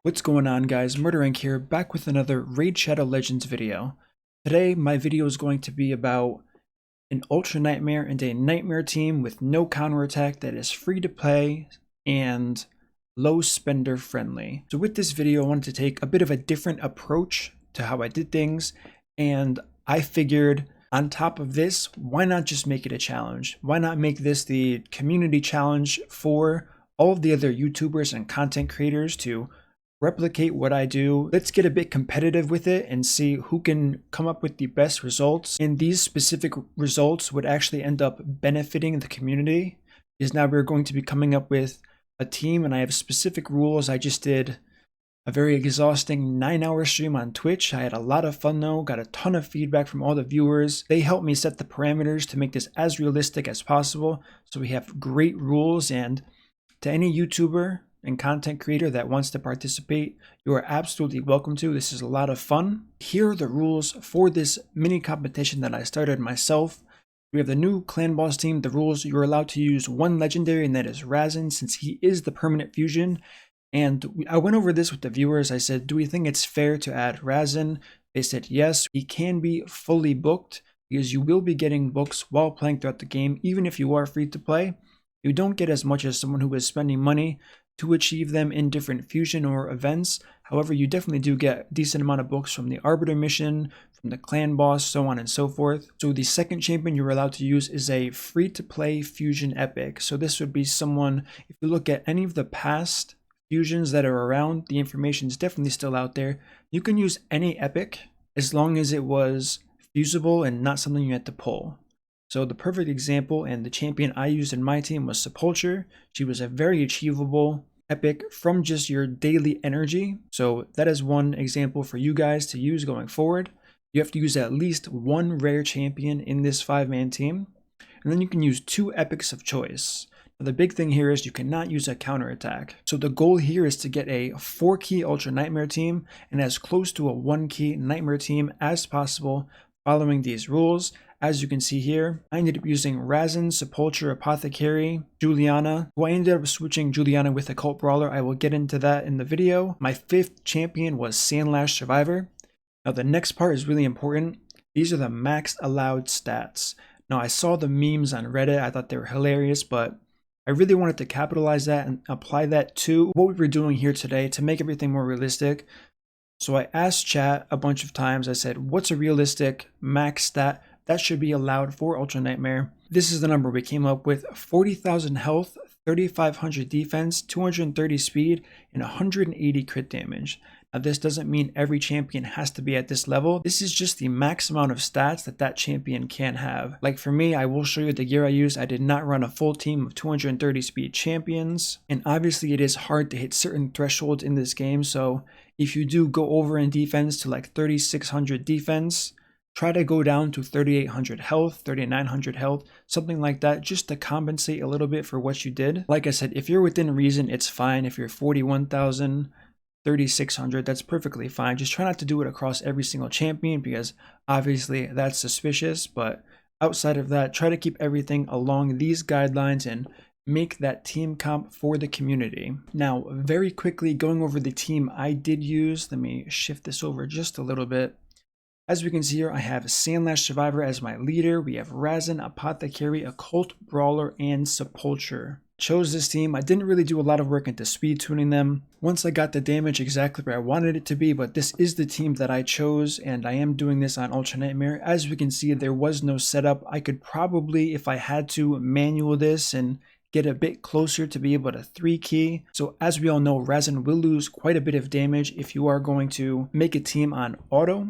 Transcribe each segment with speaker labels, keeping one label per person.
Speaker 1: What's going on, guys? MurderInc here, back with another Raid Shadow Legends video. Today my video is going to be about an Ultra Nightmare and a Nightmare team with no counterattack that is free to play and low spender friendly. So with this video I wanted to take a bit of a different approach to how I did things, and I figured on top of this, why not just make it a challenge? Why not make this the community challenge for all of the other YouTubers and content creators to replicate what I do? Let's get a bit competitive with it and see who can come up with the best results. And these specific results would actually end up benefiting the community, because now we're going to be coming up with a team and I have specific rules. I just did a very exhausting 9-hour stream on Twitch. I had a lot of fun though, got a ton of feedback from all the viewers. They helped me set the parameters to make this as realistic as possible. So we have great rules, and to any YouTuber and content creator that wants to participate, you are absolutely welcome to. This is a lot of fun. Here are the rules for this mini competition that I started myself. We have the new clan boss team. The rules: you're allowed to use one legendary, and that is Razin, since he is the permanent fusion. And I went over this with the viewers. I said, do we think it's fair to add Razin? They said yes. He can be fully booked, because you will be getting books while playing throughout the game. Even if you are free to play, you don't get as much as someone who is spending money to achieve them in different fusion or events. However, you definitely do get a decent amount of books from the Arbiter mission, from the clan boss, so on and so forth. So the second champion you're allowed to use is a free-to-play fusion epic. So this would be someone, if you look at any of the past fusions that are around, the information is definitely still out there. You can use any epic as long as it was fusible and not something you had to pull. So the perfect example and the champion I used in my team was Sepulture. She was a very achievable epic from just your daily energy. So that is one example for you guys to use going forward. You have to use at least one rare champion in this 5-man team, and then you can use 2 epics of choice. Now the big thing here is you cannot use a counterattack. So the goal here is to get a 4-key Ultra Nightmare team and as close to a 1-key Nightmare team as possible following these rules. As you can see here, I ended up using Razin, Sepulture, Apothecary, Juliana. Well, I ended up switching Juliana with a Cult Brawler. I will get into that in the video. My 5th champion was Sandlash Survivor. Now the next part is really important. These are the max allowed stats. Now I saw the memes on Reddit. I thought they were hilarious, but I really wanted to capitalize that and apply that to what we were doing here today to make everything more realistic. So I asked chat a bunch of times. I said, what's a realistic max stat that should be allowed for Ultra Nightmare? This is the number we came up with: 40,000 health, 3,500 defense, 230 speed, and 180 crit damage. Now this doesn't mean every champion has to be at this level. This is just the max amount of stats that that champion can have. Like for me, I will show you the gear I used. I did not run a full team of 230 speed champions. And obviously it is hard to hit certain thresholds in this game. So if you do go over in defense to like 3,600 defense, try to go down to 3,800 health, 3,900 health, something like that, just to compensate a little bit for what you did. Like I said, if you're within reason, it's fine. If you're 41,000, 3,600, that's perfectly fine. Just try not to do it across every single champion, because obviously that's suspicious. But outside of that, try to keep everything along these guidelines and make that team comp for the community. Now, very quickly going over the team I did use. Let me shift this over just a little bit. As we can see here, I have Sandlash Survivor as my leader. We have Razin, Apothecary, Occult Brawler, and Sepulture. Chose this team. I didn't really do a lot of work into speed tuning them. Once I got the damage exactly where I wanted it to be, but this is the team that I chose, and I am doing this on Ultra Nightmare. As we can see, there was no setup. I could probably, if I had to, manual this and get a bit closer to be able to 3-key. So as we all know, Razin will lose quite a bit of damage if you are going to make a team on auto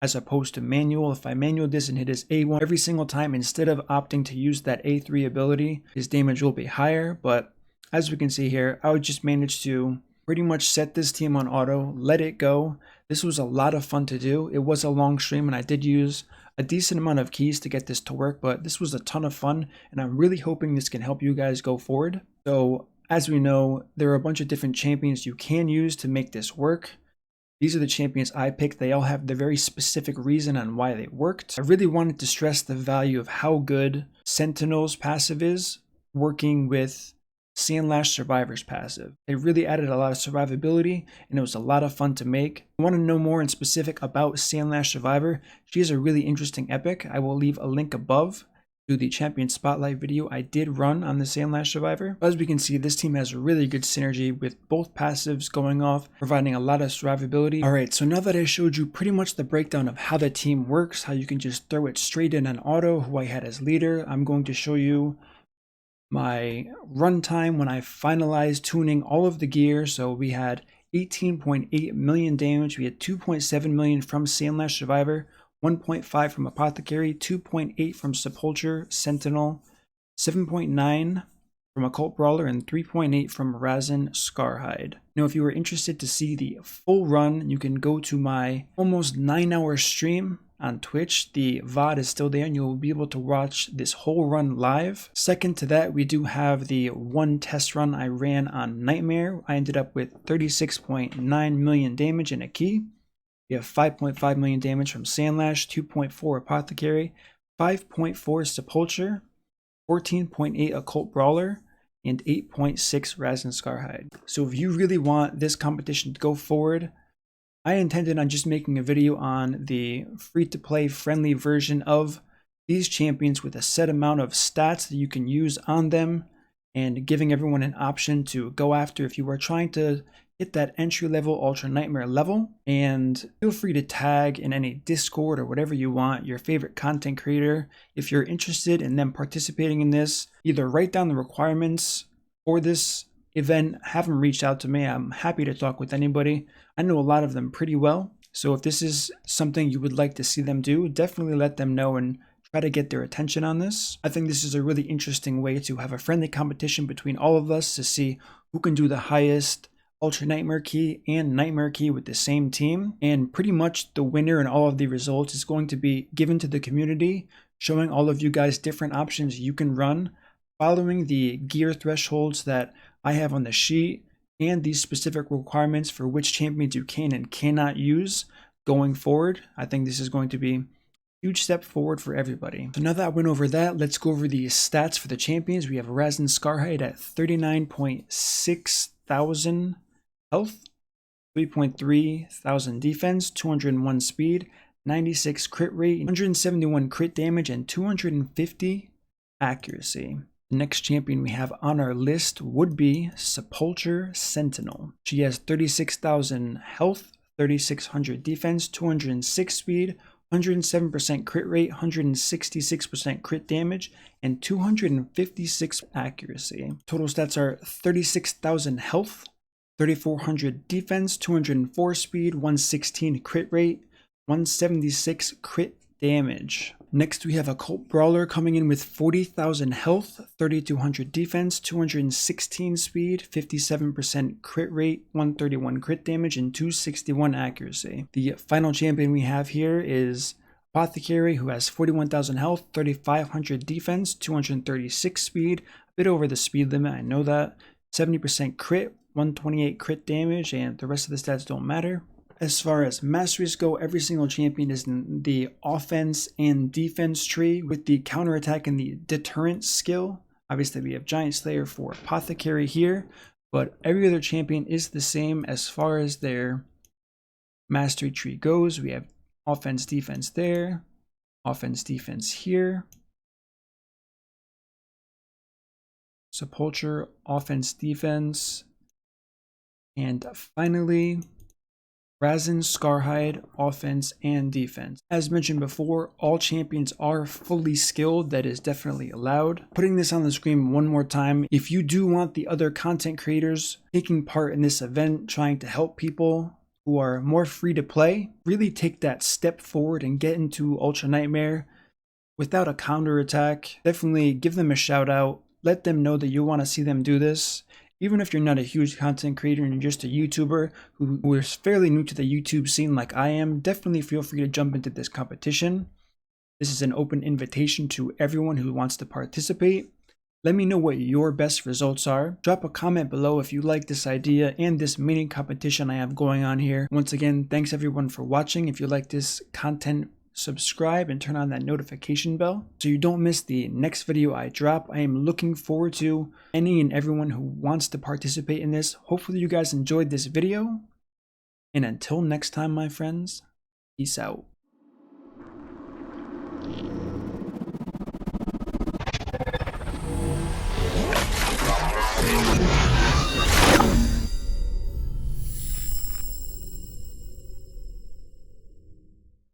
Speaker 1: as opposed to manual. If I manual this and hit his A1 every single time instead of opting to use that A3 ability, his damage will be higher. But as we can see here, I would just manage to pretty much set this team on auto, let it go. This was a lot of fun to do. It was a long stream and I did use a decent amount of keys to get this to work, but this was a ton of fun and I'm really hoping this can help you guys go forward. So as we know, there are a bunch of different champions you can use to make this work. These are the champions I picked. They all have the very specific reason on why they worked. I really wanted to stress the value of how good Sentinel's passive is, working with Sandlash Survivor's passive. It really added a lot of survivability and it was a lot of fun to make. If you want to know more in specific about Sandlash Survivor, she is a really interesting epic. I will leave a link above to the Champion Spotlight video I did run on the Sandlash Survivor. As we can see, this team has a really good synergy with both passives going off, providing a lot of survivability. Alright, so now that I showed you pretty much the breakdown of how the team works, how you can just throw it straight in on auto, who I had as leader, I'm going to show you my runtime when I finalized tuning all of the gear. So we had 18.8 million damage, we had 2.7 million from Sandlash Survivor, 1.5 from Apothecary, 2.8 from Sepulture, Sentinel, 7.9 from Occult Brawler, and 3.8 from Razin Scarhide. Now, if you were interested to see the full run, you can go to my almost 9-hour stream on Twitch. The VOD is still there and you'll be able to watch this whole run live. Second to that, we do have the one test run I ran on Nightmare. I ended up with 36.9 million damage and a key. We have 5.5 million damage from Sandlash, 2.4 Apothecary, 5.4 Sepulture, 14.8 Occult Brawler, and 8.6 Razin Scarhide. So if you really want this competition to go forward, I intended on just making a video on the free-to-play friendly version of these champions with a set amount of stats that you can use on them and giving everyone an option to go after if you are trying to hit that entry-level Ultra Nightmare level. And feel free to tag in any Discord or whatever you want your favorite content creator. If you're interested in them participating in this, either write down the requirements for this event, have them reach out to me. I'm happy to talk with anybody. I know a lot of them pretty well. So if this is something you would like to see them do, definitely let them know and try to get their attention on this. I think this is a really interesting way to have a friendly competition between all of us to see who can do the highest Ultra Nightmare key and Nightmare key with the same team. And pretty much the winner and all of the results is going to be given to the community, showing all of you guys different options you can run, following the gear thresholds that I have on the sheet and these specific requirements for which champions you can and cannot use going forward. I think this is going to be a huge step forward for everybody. So now that I went over that, let's go over the stats for the champions. We have Razin Scarhide at 39.6 thousand health, 3.3 thousand defense, 201 speed, 96 crit rate, 171 crit damage, and 250 accuracy. The next champion we have on our list would be Sepulture Sentinel. She has 36,000 health, 3,600 defense, 206 speed, 107% crit rate, 166% crit damage, and 256 accuracy. Total stats are 36,000 health, 3,400 defense, 204 speed, 116 crit rate, 176 crit damage. Next we have Occult Brawler coming in with 40,000 health, 3,200 defense, 216 speed, 57% crit rate, 131 crit damage, and 261 accuracy. The final champion we have here is Apothecary, who has 41,000 health, 3,500 defense, 236 speed, a bit over the speed limit, I know that, 70% crit, 128 crit damage, and the rest of the stats don't matter. As far as masteries go, every single champion is in the offense and defense tree with the counterattack and the deterrent skill. Obviously, we have Giant Slayer for Apothecary here, but every other champion is the same as far as their mastery tree goes. We have offense, defense there, offense, defense here. Sepulture, offense, defense. And finally, Razin Scarhide, offense and defense. As mentioned before, all champions are fully skilled. That is definitely allowed. Putting this on the screen one more time, if you do want the other content creators taking part in this event, trying to help people who are more free to play, really take that step forward and get into Ultra Nightmare without a counterattack, definitely give them a shout out. Let them know that you want to see them do this. Even if you're not a huge content creator and you're just a YouTuber who is fairly new to the YouTube scene like I am, definitely feel free to jump into this competition. This is an open invitation to everyone who wants to participate. Let me know what your best results are. Drop a comment below if you like this idea and this mini competition I have going on here. Once again, thanks everyone for watching. If you like this content subscribe, and turn on that notification bell so you don't miss the next video I drop. I am looking forward to any and everyone who wants to participate in this. Hopefully you guys enjoyed this video, and until next time, my friends, peace out.